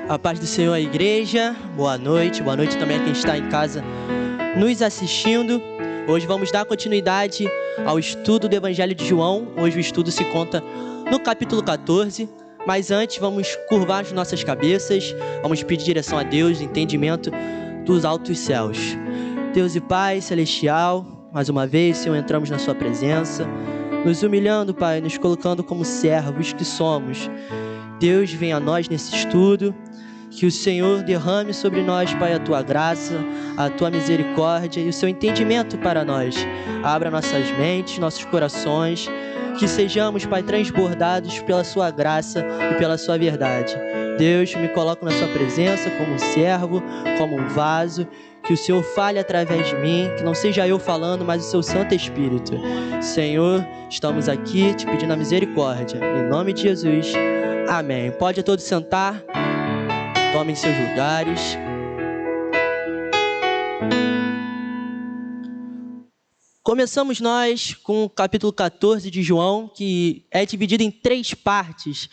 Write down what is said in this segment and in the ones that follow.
A paz do Senhor, a igreja, boa noite também a quem está em casa nos assistindo. Hoje vamos dar continuidade ao estudo do Evangelho de João. Hoje o estudo se conta no capítulo 14, mas antes vamos curvar as nossas cabeças, vamos pedir direção a Deus, entendimento dos altos céus. Deus e Pai celestial, mais uma vez, Senhor, entramos na sua presença, nos humilhando, Pai, nos colocando como servos que somos. Deus, vem a nós nesse estudo, que o Senhor derrame sobre nós, Pai, a Tua graça, a Tua misericórdia e o Seu entendimento para nós. Abra nossas mentes, nossos corações, que sejamos, Pai, transbordados pela Sua graça e pela Sua verdade. Deus, me coloco na Sua presença como um servo, como um vaso, que o Senhor fale através de mim, que não seja eu falando, mas o Seu Santo Espírito. Senhor, estamos aqui te pedindo a misericórdia. Em nome de Jesus, amém. Pode a todos sentar. Tomem seus lugares. Começamos nós com o capítulo 14 de João, que é dividido em 3 partes.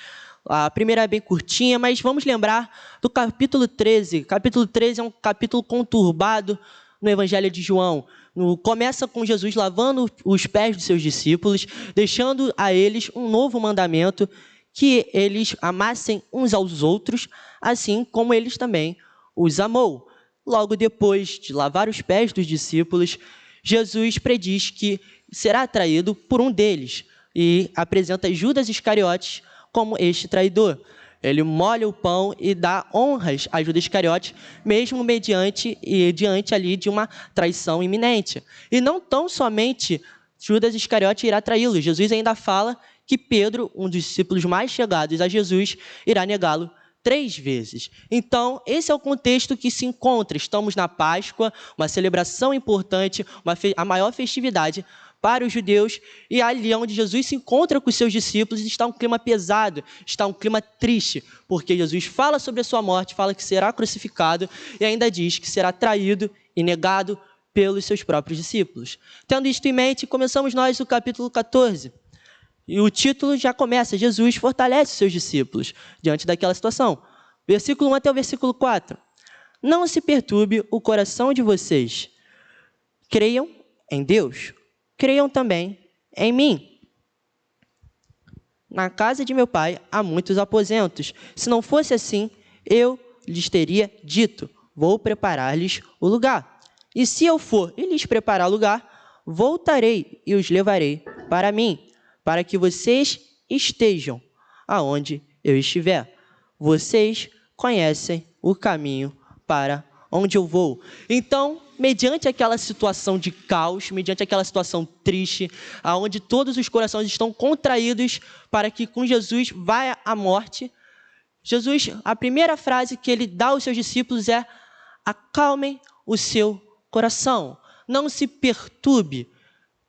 A primeira é bem curtinha, mas vamos lembrar do capítulo 13. Capítulo 13 é um capítulo conturbado no Evangelho de João. Começa com Jesus lavando os pés dos seus discípulos, deixando a eles um novo mandamento, que eles amassem uns aos outros, assim como eles também os amou. Logo depois de lavar os pés dos discípulos, Jesus prediz que será traído por um deles e apresenta Judas Iscariotes como este traidor. Ele molha o pão e dá honras a Judas Iscariotes, mesmo diante ali de uma traição iminente. E não tão somente Judas Iscariotes irá traí-lo, Jesus ainda fala que Pedro, um dos discípulos mais chegados a Jesus, irá negá-lo 3 vezes. Então, esse é o contexto que se encontra. Estamos na Páscoa, uma celebração importante, a maior festividade para os judeus, e ali onde Jesus se encontra com os seus discípulos está um clima pesado, está um clima triste, porque Jesus fala sobre a sua morte, fala que será crucificado e ainda diz que será traído e negado pelos seus próprios discípulos. Tendo isto em mente, começamos nós o capítulo 14. E o título já começa: Jesus fortalece os seus discípulos diante daquela situação. Versículo 1 até o versículo 4. Não se perturbe o coração de vocês. Creiam em Deus, creiam também em mim. Na casa de meu pai há muitos aposentos. Se não fosse assim, eu lhes teria dito: vou preparar-lhes o lugar. E se eu for e lhes preparar o lugar, voltarei e os levarei para mim, para que vocês estejam aonde eu estiver. Vocês conhecem o caminho para onde eu vou. Então, mediante aquela situação de caos, mediante aquela situação triste, aonde todos os corações estão contraídos para que com Jesus vá à morte, Jesus, a primeira frase que ele dá aos seus discípulos é: acalmem o seu coração, não se perturbe,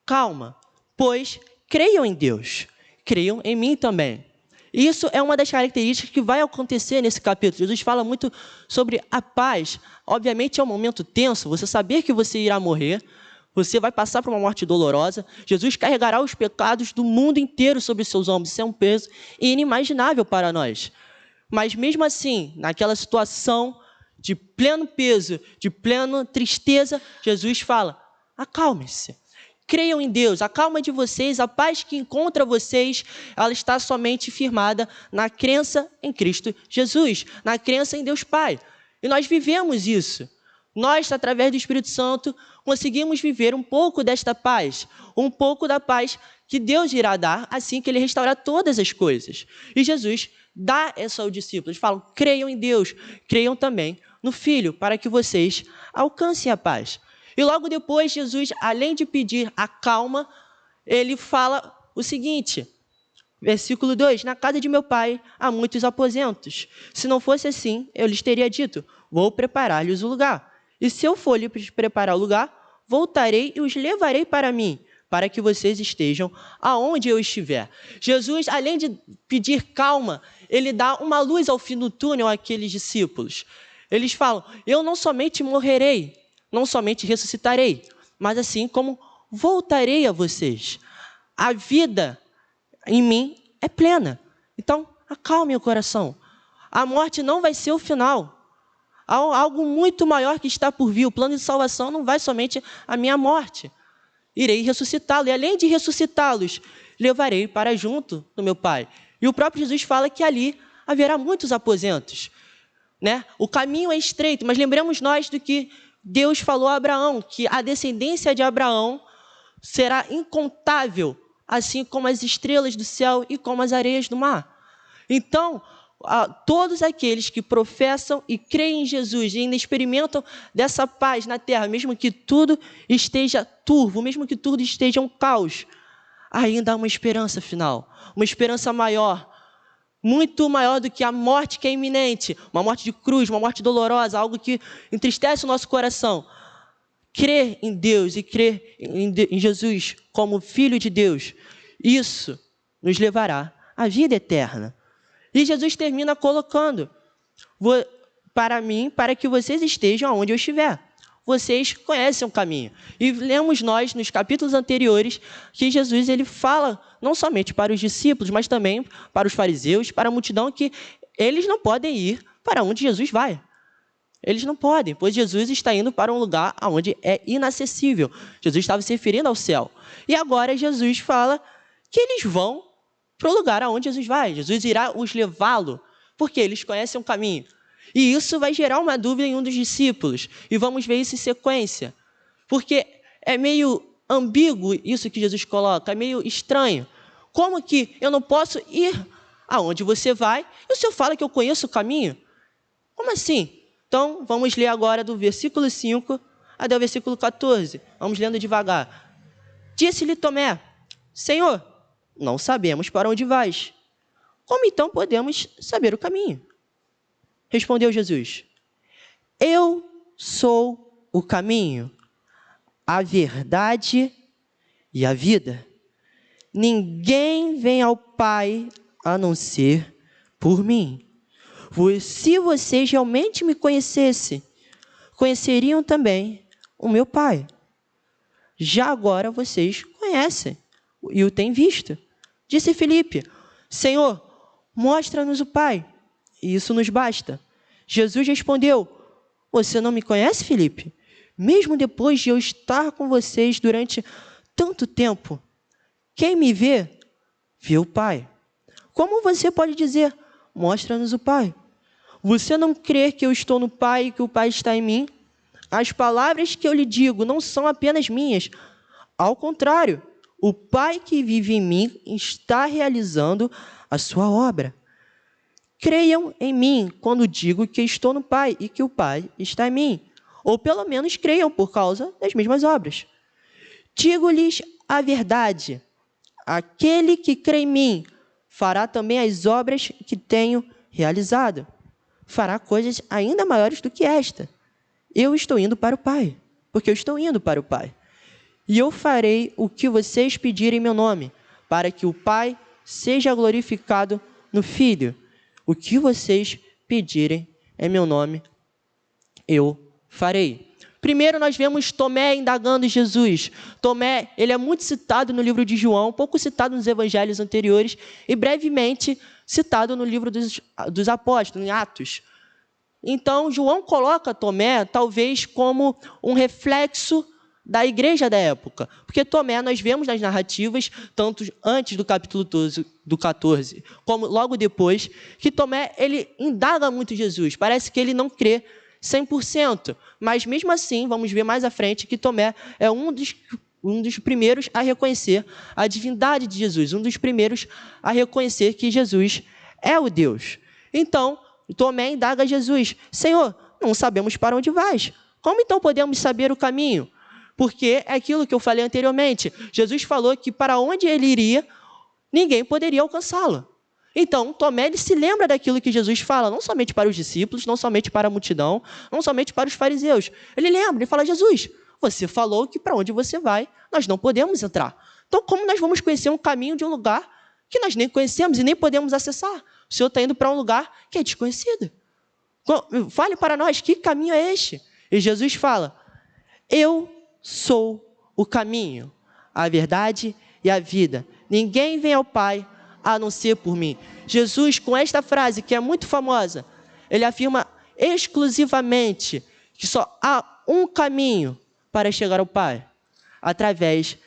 calma, pois creiam em Deus, creiam em mim também. Isso é uma das características que vai acontecer nesse capítulo. Jesus fala muito sobre a paz. Obviamente é um momento tenso, você saber que você irá morrer, você vai passar por uma morte dolorosa. Jesus carregará os pecados do mundo inteiro sobre os seus ombros. Isso é um peso inimaginável para nós. Mas mesmo assim, naquela situação de pleno peso, de plena tristeza, Jesus fala: acalmem-se. Creiam em Deus, a calma de vocês, a paz que encontra vocês, ela está somente firmada na crença em Cristo Jesus, na crença em Deus Pai. E nós vivemos isso. Nós, através do Espírito Santo, conseguimos viver um pouco desta paz, um pouco da paz que Deus irá dar assim que Ele restaurar todas as coisas. E Jesus dá isso aos discípulos, eles falam: creiam em Deus, creiam também no Filho, para que vocês alcancem a paz. E logo depois, Jesus, além de pedir a calma, ele fala o seguinte, versículo 2, na casa de meu pai há muitos aposentos. Se não fosse assim, eu lhes teria dito: vou preparar-lhes o lugar. E se eu for lhes preparar o lugar, voltarei e os levarei para mim, para que vocês estejam aonde eu estiver. Jesus, além de pedir calma, ele dá uma luz ao fim do túnel àqueles discípulos. Eles falam: eu não somente morrerei, não somente ressuscitarei, mas assim como voltarei a vocês. A vida em mim é plena. Então, acalme o coração. A morte não vai ser o final. Há algo muito maior que está por vir. O plano de salvação não vai somente à minha morte. Irei ressuscitá-lo. E além de ressuscitá-los, levarei para junto do meu Pai. E o próprio Jesus fala que ali haverá muitos aposentos, né? O caminho é estreito, mas lembremos nós do que Deus falou a Abraão, que a descendência de Abraão será incontável, assim como as estrelas do céu e como as areias do mar. Então, todos aqueles que professam e creem em Jesus e ainda experimentam dessa paz na terra, mesmo que tudo esteja turvo, mesmo que tudo esteja um caos, ainda há uma esperança final, uma esperança maior, muito maior do que a morte que é iminente, uma morte de cruz, uma morte dolorosa, algo que entristece o nosso coração. Crer em Deus e crer em Jesus como Filho de Deus, isso nos levará à vida eterna. E Jesus termina colocando: para mim, para que vocês estejam onde eu estiver. Vocês conhecem o caminho. E lemos nós, nos capítulos anteriores, que Jesus ele fala não somente para os discípulos, mas também para os fariseus, para a multidão, que eles não podem ir para onde Jesus vai. Eles não podem, pois Jesus está indo para um lugar onde é inacessível. Jesus estava se referindo ao céu. E agora Jesus fala que eles vão para o lugar aonde Jesus vai. Jesus irá os levá-lo, porque eles conhecem o caminho. E isso vai gerar uma dúvida em um dos discípulos. E vamos ver isso em sequência. Porque é meio ambíguo isso que Jesus coloca, é meio estranho. Como que eu não posso ir aonde você vai e o Senhor fala que eu conheço o caminho? Como assim? Então, vamos ler agora do versículo 5 até o versículo 14. Vamos lendo devagar. Disse-lhe Tomé: Senhor, não sabemos para onde vais. Como então podemos saber o caminho? Respondeu Jesus: Eu sou o caminho, a verdade e a vida. Ninguém vem ao Pai a não ser por mim. Se vocês realmente me conhecessem, conheceriam também o meu Pai. Já agora vocês conhecem e o têm visto. Disse Filipe: Senhor, mostra-nos o Pai, e isso nos basta. Jesus respondeu: Você não me conhece, Filipe? Mesmo depois de eu estar com vocês durante tanto tempo, quem me vê, vê o Pai. Como você pode dizer: Mostra-nos o Pai? Você não crê que eu estou no Pai e que o Pai está em mim? As palavras que eu lhe digo não são apenas minhas. Ao contrário, o Pai que vive em mim está realizando a sua obra. Creiam em mim quando digo que estou no Pai e que o Pai está em mim. Ou pelo menos creiam por causa das mesmas obras. Digo-lhes a verdade. Aquele que crê em mim fará também as obras que tenho realizado. Fará coisas ainda maiores do que esta. Eu estou indo para o Pai, porque eu estou indo para o Pai. E eu farei o que vocês pedirem em meu nome, para que o Pai seja glorificado no Filho. O que vocês pedirem em meu nome, eu farei. Primeiro nós vemos Tomé indagando Jesus. Tomé, ele é muito citado no livro de João, pouco citado nos evangelhos anteriores e brevemente citado no livro dos apóstolos, em Atos. Então, João coloca Tomé talvez como um reflexo da igreja da época. Porque Tomé, nós vemos nas narrativas, tanto antes do capítulo 14, como logo depois, que Tomé, ele indaga muito Jesus. Parece que ele não crê 100%. Mas mesmo assim, vamos ver mais à frente, que Tomé é um dos primeiros a reconhecer a divindade de Jesus, um dos primeiros a reconhecer que Jesus é o Deus. Então, Tomé indaga a Jesus: Senhor, não sabemos para onde vais. Como então podemos saber o caminho? Porque é aquilo que eu falei anteriormente. Jesus falou que para onde ele iria, ninguém poderia alcançá-lo. Então, Tomé ele se lembra daquilo que Jesus fala, não somente para os discípulos, não somente para a multidão, não somente para os fariseus. Ele lembra, ele fala: Jesus, você falou que para onde você vai, nós não podemos entrar. Então, como nós vamos conhecer um caminho de um lugar que nós nem conhecemos e nem podemos acessar? O Senhor está indo para um lugar que é desconhecido. Fale para nós, que caminho é este? E Jesus fala: Eu sou o caminho, a verdade e a vida. Ninguém vem ao Pai a não ser por mim. Jesus, com esta frase, que é muito famosa, ele afirma exclusivamente que só há um caminho para chegar ao Pai, através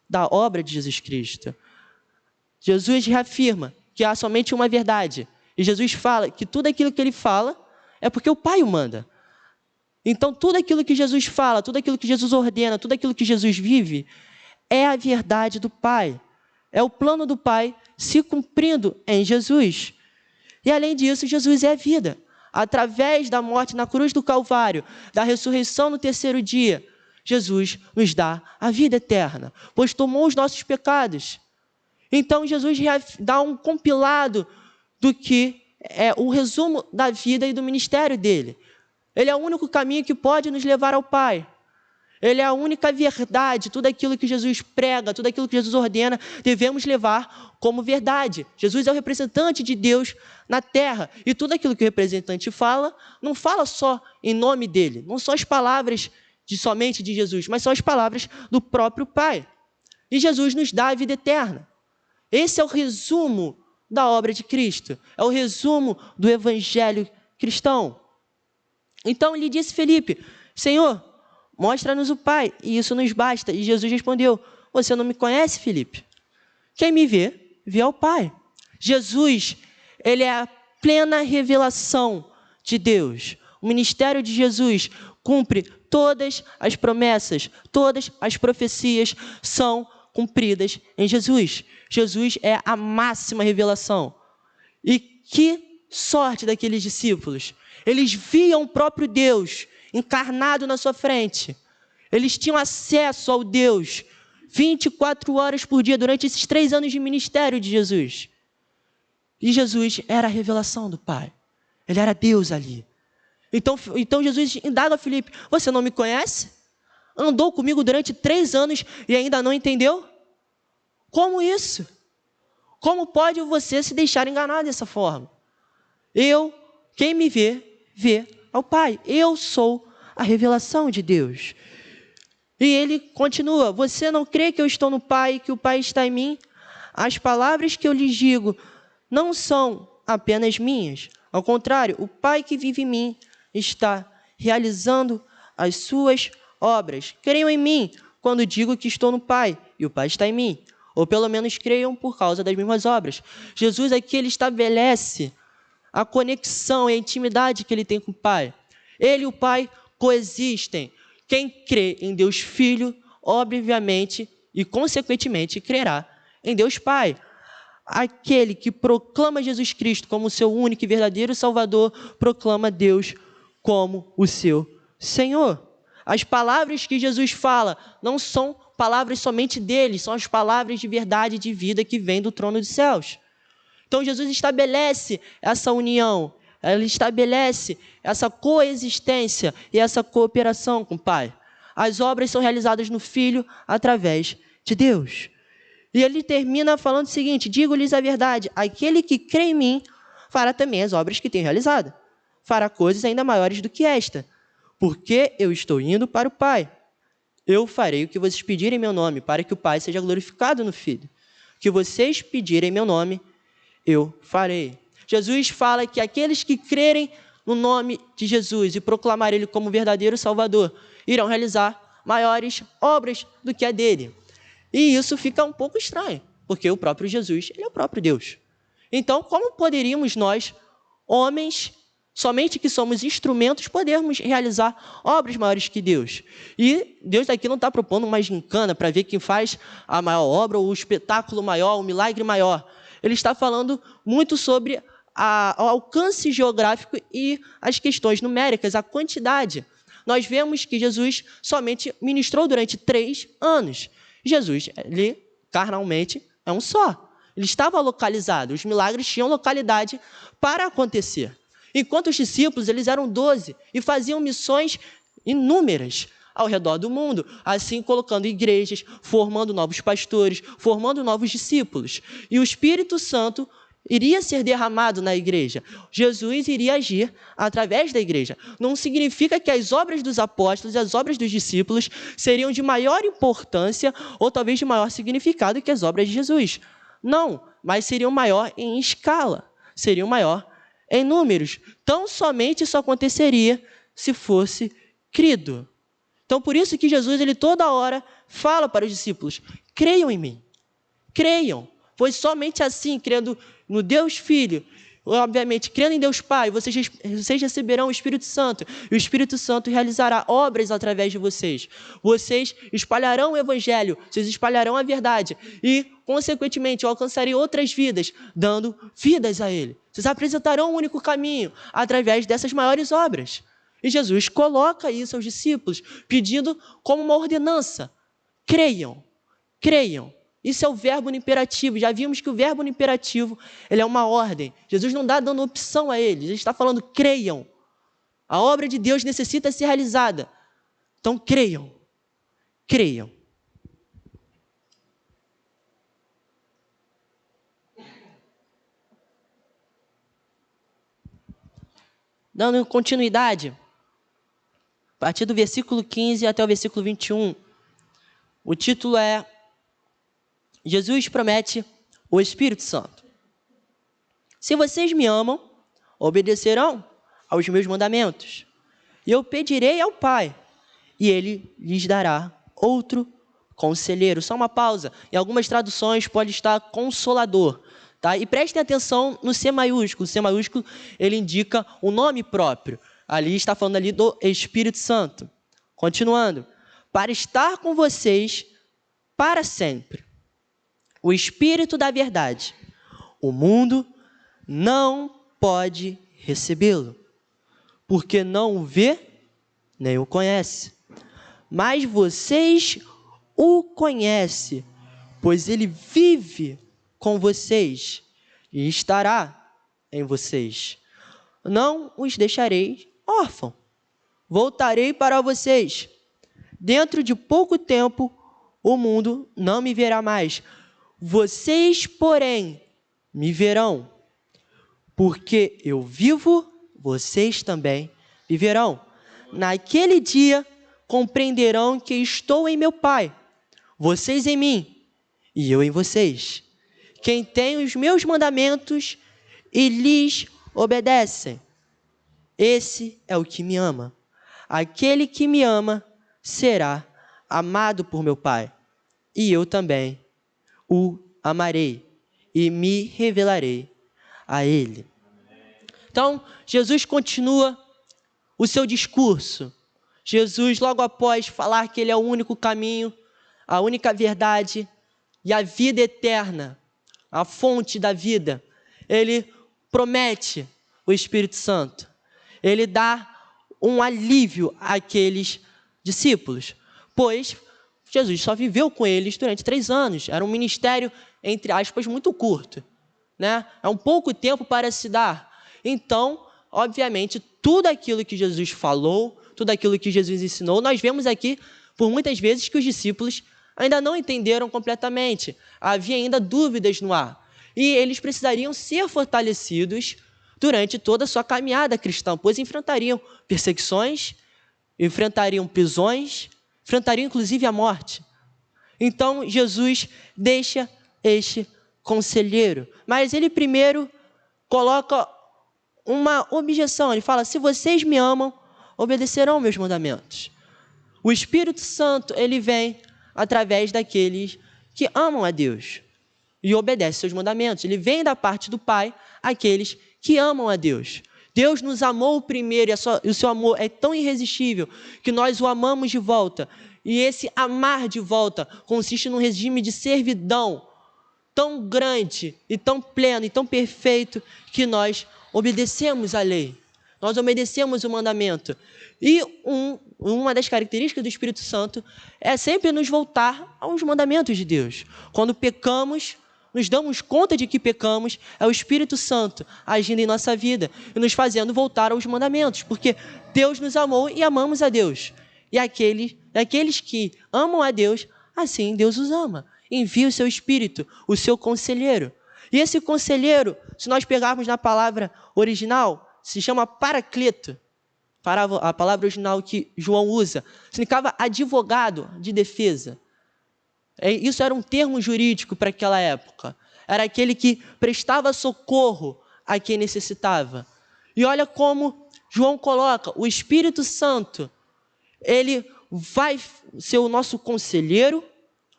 da obra de Jesus Cristo. Jesus reafirma que há somente uma verdade. E Jesus fala que tudo aquilo que ele fala é porque o Pai o manda. Então, tudo aquilo que Jesus fala, tudo aquilo que Jesus ordena, tudo aquilo que Jesus vive, é a verdade do Pai. É o plano do Pai se cumprindo em Jesus. E, além disso, Jesus é a vida. Através da morte na cruz do Calvário, da ressurreição no terceiro dia, Jesus nos dá a vida eterna, pois tomou os nossos pecados. Então, Jesus dá um compilado do que é o resumo da vida e do ministério dele. Ele é o único caminho que pode nos levar ao Pai. Ele é a única verdade. Tudo aquilo que Jesus prega, tudo aquilo que Jesus ordena, devemos levar como verdade. Jesus é o representante de Deus na terra. E tudo aquilo que o representante fala, não fala só em nome dele. Não são as palavras somente de Jesus, mas são as palavras do próprio Pai. E Jesus nos dá a vida eterna. Esse é o resumo da obra de Cristo. É o resumo do evangelho cristão. Então lhe disse Felipe: Senhor, mostra-nos o Pai, e isso nos basta. E Jesus respondeu: você não me conhece, Felipe? Quem me vê, vê ao Pai. Jesus, ele é a plena revelação de Deus. O ministério de Jesus cumpre todas as promessas, todas as profecias são cumpridas em Jesus. Jesus é a máxima revelação. E que sorte daqueles discípulos! Eles viam o próprio Deus encarnado na sua frente. Eles tinham acesso ao Deus 24 horas por dia durante esses 3 anos de ministério de Jesus. E Jesus era a revelação do Pai. Ele era Deus ali. Então Jesus indaga a Filipe: você não me conhece? Andou comigo durante 3 anos e ainda não entendeu? Como isso? Como pode você se deixar enganar dessa forma? Quem me vê, vê ao Pai. Eu sou a revelação de Deus. E ele continua: você não crê que eu estou no Pai e que o Pai está em mim? As palavras que eu lhes digo não são apenas minhas. Ao contrário, o Pai que vive em mim está realizando as suas obras. Creiam em mim quando digo que estou no Pai e o Pai está em mim. Ou pelo menos creiam por causa das mesmas obras. Jesus aqui ele estabelece a conexão e a intimidade que ele tem com o Pai. Ele e o Pai coexistem. Quem crê em Deus Filho, obviamente e consequentemente crerá em Deus Pai. Aquele que proclama Jesus Cristo como seu único e verdadeiro Salvador, proclama Deus como o seu Senhor. As palavras que Jesus fala não são palavras somente dele, são as palavras de verdade e de vida que vêm do trono dos céus. Então Jesus estabelece essa união, ele estabelece essa coexistência e essa cooperação com o Pai. As obras são realizadas no Filho através de Deus. E ele termina falando o seguinte: digo-lhes a verdade, aquele que crê em mim fará também as obras que tenho realizado. Fará coisas ainda maiores do que esta, porque eu estou indo para o Pai. Eu farei o que vocês pedirem em meu nome, para que o Pai seja glorificado no Filho. O que vocês pedirem em meu nome, eu farei. Jesus fala que aqueles que crerem no nome de Jesus e proclamar Ele como verdadeiro Salvador, irão realizar maiores obras do que a dele. E isso fica um pouco estranho, porque o próprio Jesus, ele é o próprio Deus. Então, como poderíamos nós, homens, somente que somos instrumentos, podermos realizar obras maiores que Deus? E Deus aqui não está propondo uma gincana para ver quem faz a maior obra, ou o espetáculo maior, o milagre maior. Ele está falando muito sobre o alcance geográfico e as questões numéricas, a quantidade. Nós vemos que Jesus somente ministrou durante 3 anos. Jesus, ele carnalmente é um só. Ele estava localizado, os milagres tinham localidade para acontecer. Enquanto os discípulos, eles eram 12 e faziam missões inúmeras ao redor do mundo, assim colocando igrejas, formando novos pastores, formando novos discípulos. E o Espírito Santo iria ser derramado na igreja. Jesus iria agir através da igreja. Não significa que as obras dos apóstolos e as obras dos discípulos seriam de maior importância ou talvez de maior significado que as obras de Jesus. Não, mas seriam maior em escala, seriam maior em números. Tão somente isso aconteceria se fosse crido. Então, por isso que Jesus, ele toda hora fala para os discípulos: creiam em mim, creiam, pois somente assim, crendo no Deus Filho, obviamente, crendo em Deus Pai, vocês receberão o Espírito Santo, e o Espírito Santo realizará obras através de vocês. Vocês espalharão o Evangelho, vocês espalharão a verdade, e, consequentemente, alcançarem outras vidas, dando vidas a Ele. Vocês apresentarão o único caminho através dessas maiores obras. E Jesus coloca isso aos discípulos, pedindo como uma ordenança: creiam, creiam. Isso é o verbo no imperativo. Já vimos que o verbo no imperativo, ele é uma ordem. Jesus não está dando opção a eles. Ele está falando: creiam. A obra de Deus necessita ser realizada. Então, creiam. Creiam. Dando continuidade, a partir do versículo 15 até o versículo 21, o título é: Jesus promete o Espírito Santo. Se vocês me amam, obedecerão aos meus mandamentos. E eu pedirei ao Pai, e Ele lhes dará outro conselheiro. Só uma pausa. Em algumas traduções pode estar consolador. Tá? E prestem atenção no C maiúsculo. O C maiúsculo, ele indica o nome próprio. Ali está falando ali do Espírito Santo. Continuando. Para estar com vocês para sempre. O Espírito da verdade. O mundo não pode recebê-lo, porque não o vê, nem o conhece. Mas vocês o conhecem, pois ele vive com vocês e estará em vocês. Não os deixarei órfãos. Voltarei para vocês. Dentro de pouco tempo, o mundo não me verá mais. Vocês, porém, me verão. Porque eu vivo, vocês também viverão. Naquele dia, compreenderão que estou em meu Pai, vocês em mim e eu em vocês. Quem tem os meus mandamentos e lhes obedecem, esse é o que me ama. Aquele que me ama será amado por meu Pai, e eu também o amarei e me revelarei a ele. Então, Jesus continua o seu discurso. Jesus, logo após falar que ele é o único caminho, a única verdade e a vida eterna, a fonte da vida, ele promete o Espírito Santo. Ele dá um alívio àqueles discípulos, pois Jesus só viveu com eles durante 3 anos. Era um ministério, entre aspas, muito curto, né? É um pouco tempo para se dar. Então, obviamente, tudo aquilo que Jesus falou, tudo aquilo que Jesus ensinou, nós vemos aqui, por muitas vezes, que os discípulos ainda não entenderam completamente. Havia ainda dúvidas no ar. E eles precisariam ser fortalecidos durante toda a sua caminhada cristã, pois enfrentariam perseguições, enfrentariam prisões, enfrentariam inclusive a morte. Então, Jesus deixa este conselheiro. Mas ele primeiro coloca uma objeção. Ele fala: se vocês me amam, obedecerão meus mandamentos. O Espírito Santo, ele vem através daqueles que amam a Deus e obedecem seus mandamentos. Ele vem da parte do Pai, aqueles que amam a Deus. Deus nos amou primeiro e o seu amor é tão irresistível que nós o amamos de volta. E esse amar de volta consiste num regime de servidão tão grande e tão pleno e tão perfeito que nós obedecemos a lei. Nós obedecemos o mandamento. E uma das características do Espírito Santo é sempre nos voltar aos mandamentos de Deus. Quando pecamos, nos damos conta de que pecamos, é o Espírito Santo agindo em nossa vida e nos fazendo voltar aos mandamentos, porque Deus nos amou e amamos a Deus. E aqueles que amam a Deus, assim Deus os ama. Envia o seu Espírito, o seu conselheiro. E esse conselheiro, se nós pegarmos na palavra original, se chama paracleto. A palavra original que João usa significava advogado de defesa. Isso era um termo jurídico para aquela época. era aquele que prestava socorro a quem necessitava. E olha como João coloca, o Espírito Santo, ele vai ser o nosso conselheiro,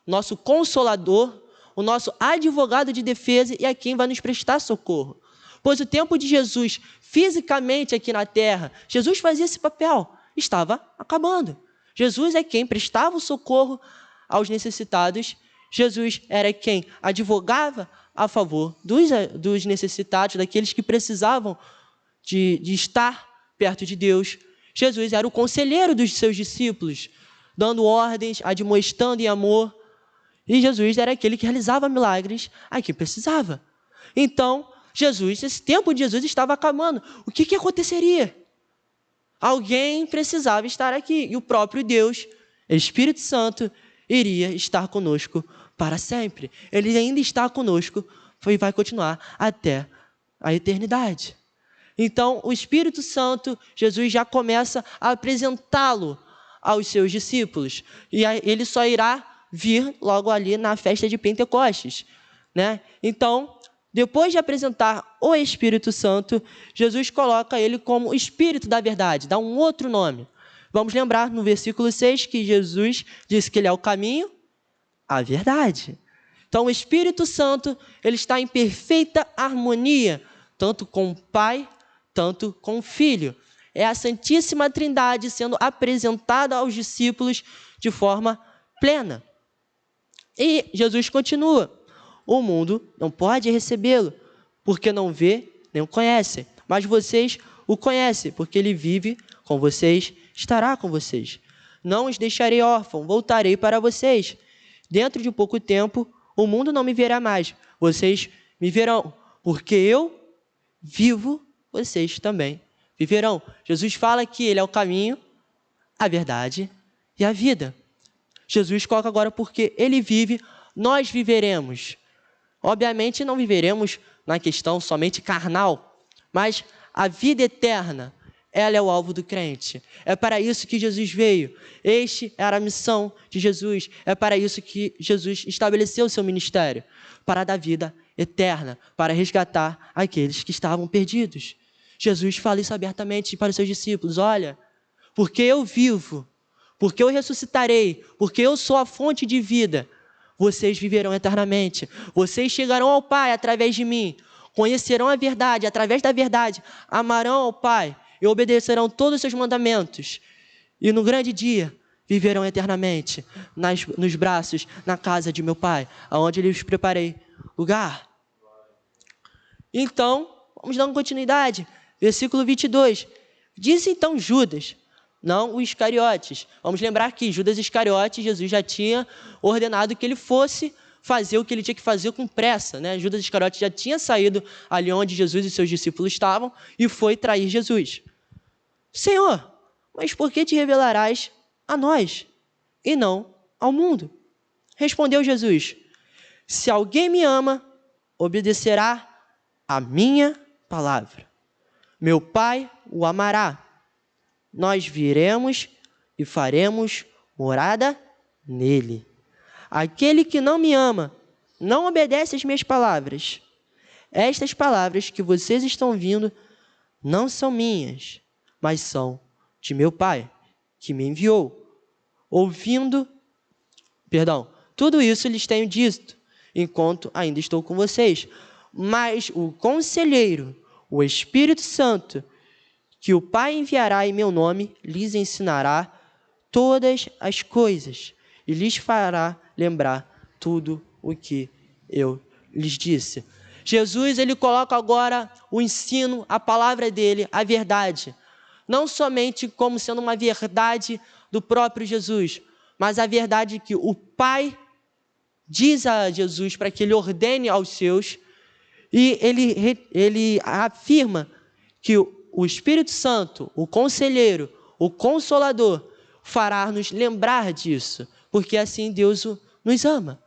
nosso consolador, o nosso advogado de defesa e a quem vai nos prestar socorro. Pois o tempo de Jesus, fisicamente aqui na terra, Jesus fazia esse papel, estava acabando. Jesus é quem prestava o socorro aos necessitados, Jesus era quem advogava a favor dos necessitados, daqueles que precisavam de estar perto de Deus. Jesus era o conselheiro dos seus discípulos, dando ordens, admoestando em amor. E Jesus era aquele que realizava milagres a quem precisava. Então, esse tempo de Jesus estava acabando. O que aconteceria? Alguém precisava estar aqui. E o próprio Deus, Espírito Santo, iria estar conosco para sempre. Ele ainda está conosco e vai continuar até a eternidade. Então, o Espírito Santo, Jesus já começa a apresentá-lo aos seus discípulos. E ele só irá vir logo ali na festa de Pentecostes, né? Então, depois de apresentar o Espírito Santo, Jesus coloca ele como o Espírito da verdade, dá um outro nome. Vamos lembrar no versículo 6 que Jesus disse que ele é o caminho, a verdade. Então, o Espírito Santo, ele está em perfeita harmonia, tanto com o Pai, tanto com o Filho. É a Santíssima Trindade sendo apresentada aos discípulos de forma plena. E Jesus continua, o mundo não pode recebê-lo, porque não vê nem o conhece, mas vocês o conhecem, porque ele vive com vocês, estará com vocês. Não os deixarei órfãos, voltarei para vocês. Dentro de pouco tempo, o mundo não me verá mais, vocês me verão, porque eu vivo, vocês também viverão. Jesus fala que ele é o caminho, a verdade e a vida. Jesus coloca agora porque ele vive, nós viveremos. Obviamente não viveremos na questão somente carnal, mas a vida eterna, ela é o alvo do crente. É para isso que Jesus veio. Este era a missão de Jesus. É para isso que Jesus estabeleceu o seu ministério, para dar vida eterna, para resgatar aqueles que estavam perdidos. Jesus fala isso abertamente para os seus discípulos. Olha, porque eu vivo, porque eu ressuscitarei, porque eu sou a fonte de vida, vocês viverão eternamente. Vocês chegarão ao Pai através de mim, conhecerão a verdade, através da verdade, amarão ao Pai e obedecerão todos os seus mandamentos. E no grande dia, viverão eternamente nos braços, na casa de meu Pai, aonde lhes preparei lugar. Então, vamos dar uma continuidade. Versículo 22. Disse então Judas, não os Iscariotes. Vamos lembrar que Judas Iscariotes, Jesus já tinha ordenado que ele fosse fazer o que ele tinha que fazer com pressa, né? Judas Iscariotes já tinha saído ali onde Jesus e seus discípulos estavam e foi trair Jesus. Senhor, mas por que te revelarás a nós e não ao mundo? Respondeu Jesus, se alguém me ama, obedecerá a minha palavra. Meu Pai o amará. Nós viremos e faremos morada nele. Aquele que não me ama, não obedece às minhas palavras. Estas palavras que vocês estão ouvindo não são minhas, mas são de meu Pai, que me enviou. Tudo isso lhes tenho dito, enquanto ainda estou com vocês. Mas o Conselheiro, o Espírito Santo, que o Pai enviará em meu nome, lhes ensinará todas as coisas e lhes fará lembrar tudo o que eu lhes disse. Jesus, ele coloca agora o ensino, a palavra dele, a verdade, não somente como sendo uma verdade do próprio Jesus, mas a verdade que o Pai diz a Jesus para que ele ordene aos seus, e ele afirma que o Espírito Santo, o Conselheiro, o Consolador, fará nos lembrar disso, porque assim Deus nos ama.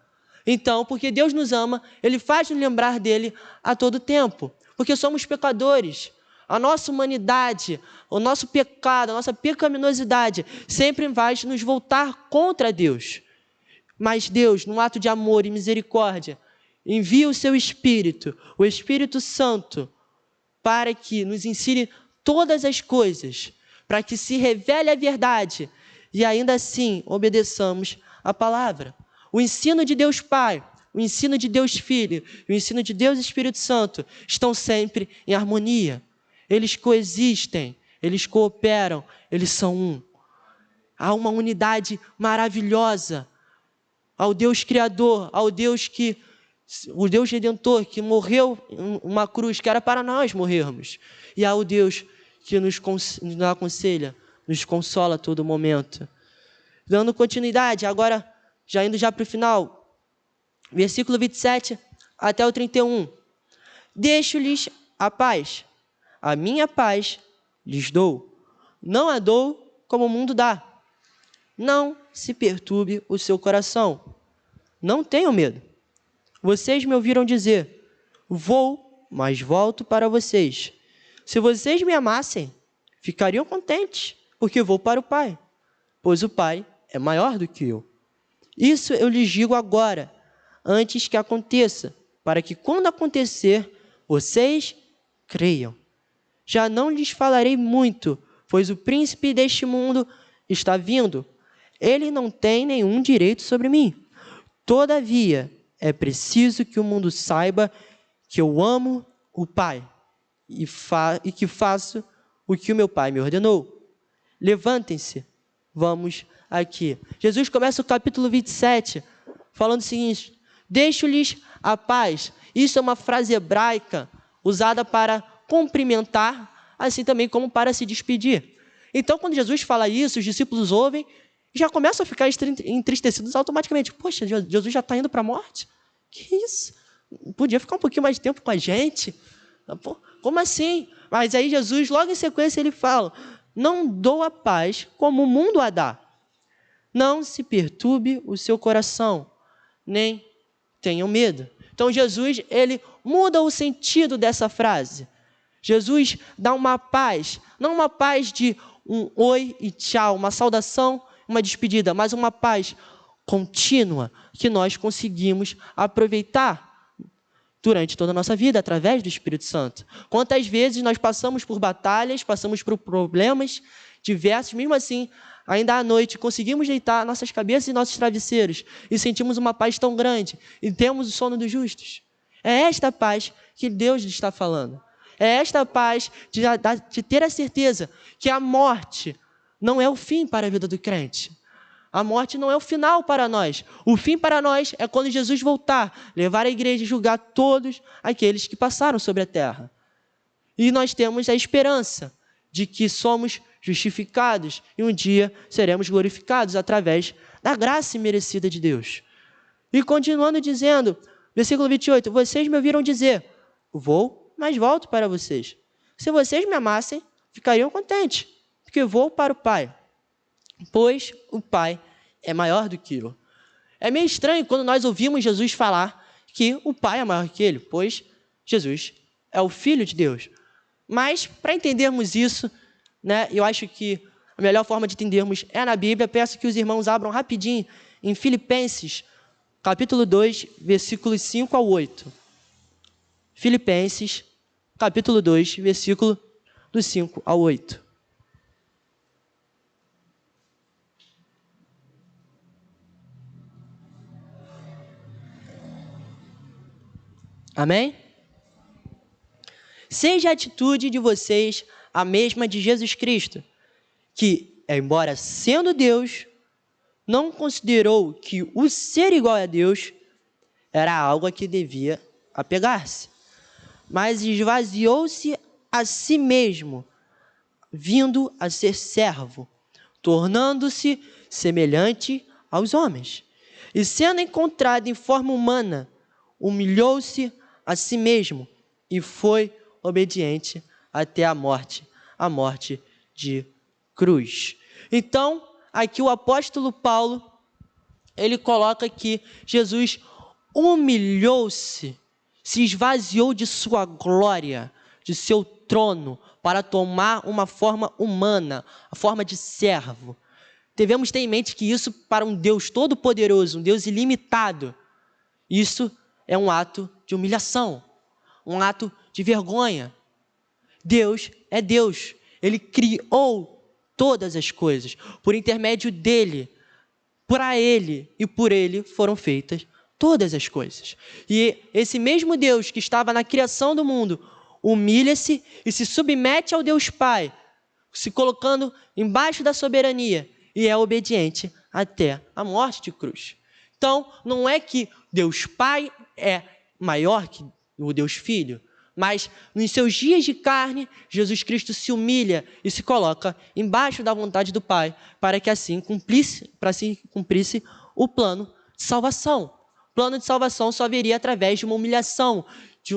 Então, porque Deus nos ama, ele faz nos lembrar dele a todo tempo, porque somos pecadores. A nossa humanidade, o nosso pecado, a nossa pecaminosidade sempre vai nos voltar contra Deus. Mas Deus, num ato de amor e misericórdia, envia o seu Espírito, o Espírito Santo, para que nos ensine todas as coisas, para que se revele a verdade e ainda assim obedeçamos a palavra. O ensino de Deus Pai, o ensino de Deus Filho e o ensino de Deus Espírito Santo estão sempre em harmonia. Eles coexistem, eles cooperam, eles são um. Há uma unidade maravilhosa ao Deus Criador, ao Deus o Deus Redentor que morreu em uma cruz, que era para nós morrermos. E ao Deus que nos aconselha, nos consola a todo momento. Dando continuidade, agora, indo para o final, versículo 27 até o 31. Deixo-lhes a paz, a minha paz lhes dou. Não a dou como o mundo dá. Não se perturbe o seu coração. Não tenham medo. Vocês me ouviram dizer, vou, mas volto para vocês. Se vocês me amassem, ficariam contentes, porque vou para o Pai, pois o Pai é maior do que eu. Isso eu lhes digo agora, antes que aconteça, para que quando acontecer, vocês creiam. Já não lhes falarei muito, pois o príncipe deste mundo está vindo. Ele não tem nenhum direito sobre mim. Todavia, é preciso que o mundo saiba que eu amo o Pai e que faço o que o meu Pai me ordenou. Levantem-se, vamos aqui. Jesus começa o capítulo 27 falando o seguinte, deixo-lhes a paz. Isso é uma frase hebraica usada para cumprimentar, assim também como para se despedir. Então, quando Jesus fala isso, os discípulos ouvem e já começam a ficar entristecidos automaticamente. Poxa, Jesus já está indo para a morte? Que isso? Podia ficar um pouquinho mais de tempo com a gente? Pô, como assim? Mas aí Jesus, logo em sequência, ele fala, não dou a paz como o mundo a dá. Não se perturbe o seu coração, nem tenham medo. Então, Jesus, ele muda o sentido dessa frase. Jesus dá uma paz, não uma paz de um oi e tchau, uma saudação, uma despedida, mas uma paz contínua que nós conseguimos aproveitar durante toda a nossa vida, através do Espírito Santo. Quantas vezes nós passamos por batalhas, passamos por problemas diversos, mesmo assim, ainda à noite, conseguimos deitar nossas cabeças e nossos travesseiros e sentimos uma paz tão grande e temos o sono dos justos. É esta paz que Deus está falando. É esta paz de ter a certeza que a morte não é o fim para a vida do crente. A morte não é o final para nós. O fim para nós é quando Jesus voltar, levar a igreja e julgar todos aqueles que passaram sobre a terra. E nós temos a esperança de que somos justificados e um dia seremos glorificados através da graça imerecida de Deus. E continuando dizendo, versículo 28, vocês me ouviram dizer, vou, mas volto para vocês. Se vocês me amassem, ficariam contentes, porque vou para o Pai, pois o Pai é maior do que eu. É meio estranho quando nós ouvimos Jesus falar que o Pai é maior que ele, pois Jesus é o Filho de Deus. Mas, para entendermos isso, eu acho que a melhor forma de entendermos é na Bíblia. Peço que os irmãos abram rapidinho em Filipenses, capítulo 2, versículos 5 ao 8. Filipenses, capítulo 2, versículo do 5 ao 8. Amém? Seja a atitude de vocês a mesma de Jesus Cristo, que, embora sendo Deus, não considerou que o ser igual a Deus era algo a que devia apegar-se, mas esvaziou-se a si mesmo, vindo a ser servo, tornando-se semelhante aos homens. E sendo encontrado em forma humana, humilhou-se a si mesmo e foi obediente até a morte de cruz. Então, aqui o apóstolo Paulo, ele coloca que Jesus humilhou-se, se esvaziou de sua glória, de seu trono, para tomar uma forma humana, a forma de servo. Devemos ter em mente que isso, para um Deus todo-poderoso, um Deus ilimitado, isso é um ato de humilhação, um ato de vergonha. Deus é Deus. Ele criou todas as coisas. Por intermédio dele, para ele e por ele foram feitas todas as coisas. E esse mesmo Deus que estava na criação do mundo, humilha-se e se submete ao Deus Pai, se colocando embaixo da soberania e é obediente até a morte de cruz. Então, não é que Deus Pai é maior que o Deus Filho, mas nos seus dias de carne, Jesus Cristo se humilha e se coloca embaixo da vontade do Pai, para que assim cumprisse o plano de salvação. O plano de salvação só viria através de uma humilhação, de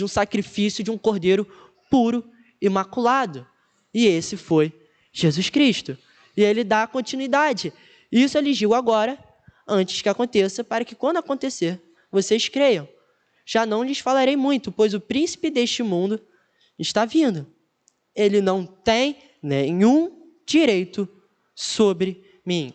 um sacrifício de um cordeiro puro, imaculado. E esse foi Jesus Cristo. E ele dá continuidade. Isso ele digo agora, antes que aconteça, para que quando acontecer, vocês creiam. Já não lhes falarei muito, pois o príncipe deste mundo está vindo. Ele não tem nenhum direito sobre mim.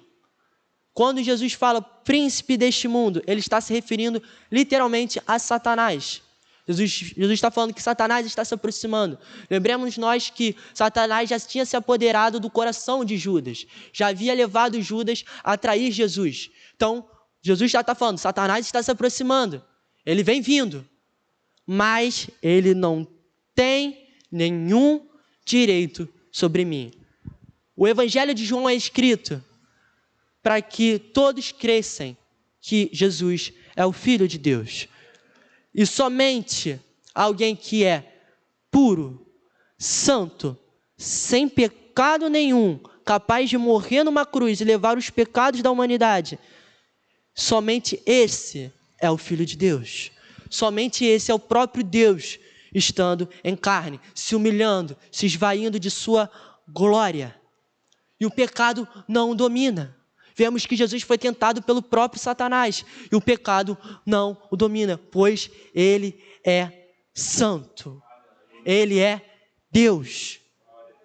Quando Jesus fala príncipe deste mundo, ele está se referindo literalmente a Satanás. Jesus está falando que Satanás está se aproximando. Lembremos nós que Satanás já tinha se apoderado do coração de Judas. Já havia levado Judas a trair Jesus. Então, Jesus já está falando, Satanás está se aproximando. Ele vem vindo. Mas ele não tem nenhum direito sobre mim. O Evangelho de João é escrito para que todos cresçam que Jesus é o Filho de Deus. E somente alguém que é puro, santo, sem pecado nenhum, capaz de morrer numa cruz e levar os pecados da humanidade, somente esse é o Filho de Deus. Somente esse é o próprio Deus, estando em carne, se humilhando, se esvaindo de sua glória. E o pecado não o domina. Vemos que Jesus foi tentado pelo próprio Satanás, e o pecado não o domina, pois ele é santo. Ele é Deus.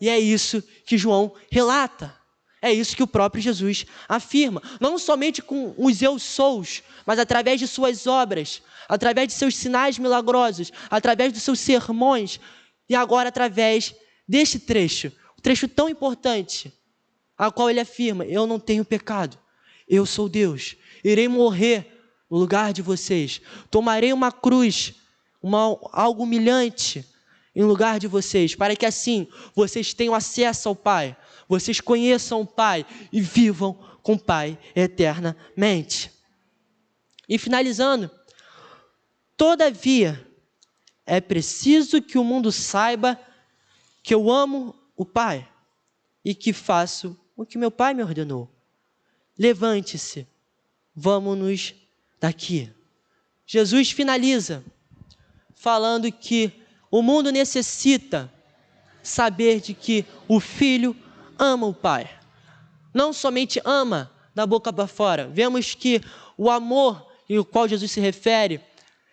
E é isso que João relata. É isso que o próprio Jesus afirma. Não somente com os eu sous, mas através de suas obras, através de seus sinais milagrosos, através dos seus sermões, e agora através deste trecho, um trecho tão importante, a qual ele afirma, eu não tenho pecado, eu sou Deus, irei morrer no lugar de vocês, tomarei uma cruz, algo humilhante em lugar de vocês, para que assim vocês tenham acesso ao Pai, vocês conheçam o Pai e vivam com o Pai eternamente. E finalizando, todavia, é preciso que o mundo saiba que eu amo o Pai e que faço o que meu Pai me ordenou. Levante-se, vamos-nos daqui. Jesus finaliza falando que o mundo necessita saber de que o Filho ama o Pai. Não somente ama da boca para fora. Vemos que o amor em o qual Jesus se refere,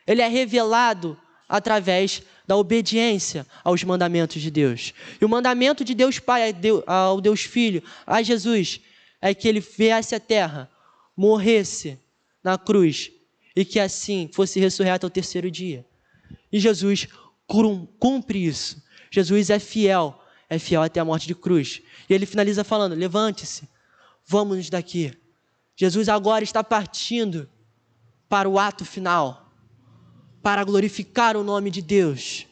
ele é revelado através da obediência aos mandamentos de Deus. E o mandamento de Deus Pai ao Deus Filho, a Jesus, é que ele viesse à terra, morresse na cruz e que assim fosse ressurreto ao terceiro dia. E Jesus cumpre isso. Jesus é fiel até a morte de cruz. E ele finaliza falando, levante-se, vamos daqui. Jesus agora está partindo para o ato final, para glorificar o nome de Deus.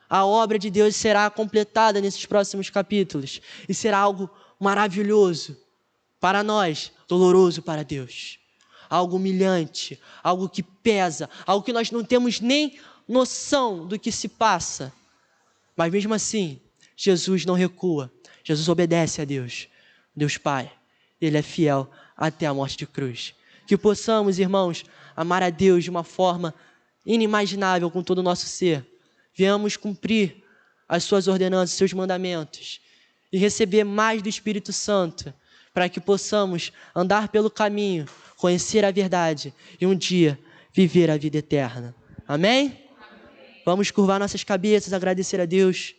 A obra de Deus será completada nesses próximos capítulos e será algo maravilhoso para nós, doloroso para Deus. Algo humilhante, algo que pesa, algo que nós não temos nem noção do que se passa. Mas mesmo assim, Jesus não recua, Jesus obedece a Deus, Deus Pai. Ele é fiel até a morte de cruz. Que possamos, irmãos, amar a Deus de uma forma inimaginável com todo o nosso ser. Venhamos cumprir as suas ordenanças, seus mandamentos e receber mais do Espírito Santo para que possamos andar pelo caminho, conhecer a verdade e um dia viver a vida eterna. Amém? Vamos curvar nossas cabeças, agradecer a Deus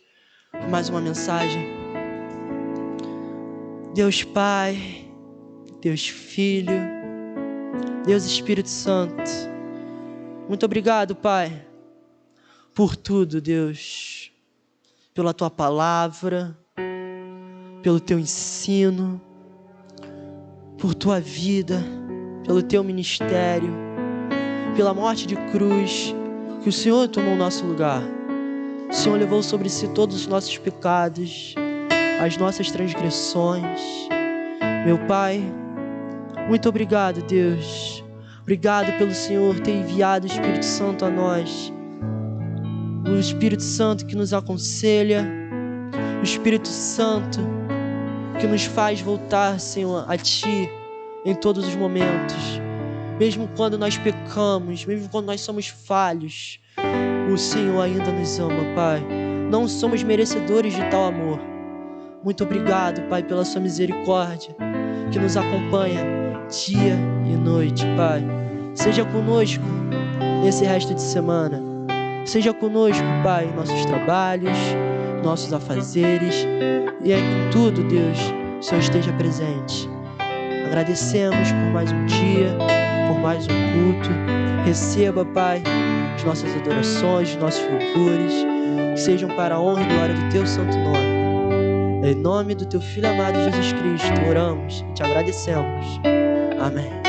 por mais uma mensagem. Deus Pai, Deus Filho, Deus Espírito Santo, Muito obrigado, Pai, por tudo, Deus, pela Tua palavra, pelo Teu ensino, por Tua vida, pelo Teu ministério, pela morte de cruz, que o Senhor tomou o nosso lugar. O Senhor levou sobre si todos os nossos pecados, as nossas transgressões. Meu Pai, muito obrigado, Deus. Obrigado pelo Senhor ter enviado o Espírito Santo a nós. O Espírito Santo que nos aconselha, o Espírito Santo que nos faz voltar, Senhor, a Ti em todos os momentos. Mesmo quando nós pecamos, mesmo quando nós somos falhos, o Senhor ainda nos ama, Pai. Não somos merecedores de tal amor. Muito obrigado, Pai, pela Sua misericórdia que nos acompanha dia e noite, Pai. Seja conosco nesse resto de semana. Seja conosco, Pai, em nossos trabalhos, nossos afazeres, e em tudo, Deus, o Senhor esteja presente. Agradecemos por mais um dia, por mais um culto. Receba, Pai, as nossas adorações, os nossos louvores, que sejam para a honra e glória do Teu santo nome. Em nome do Teu Filho amado Jesus Cristo, oramos e Te agradecemos. Amém.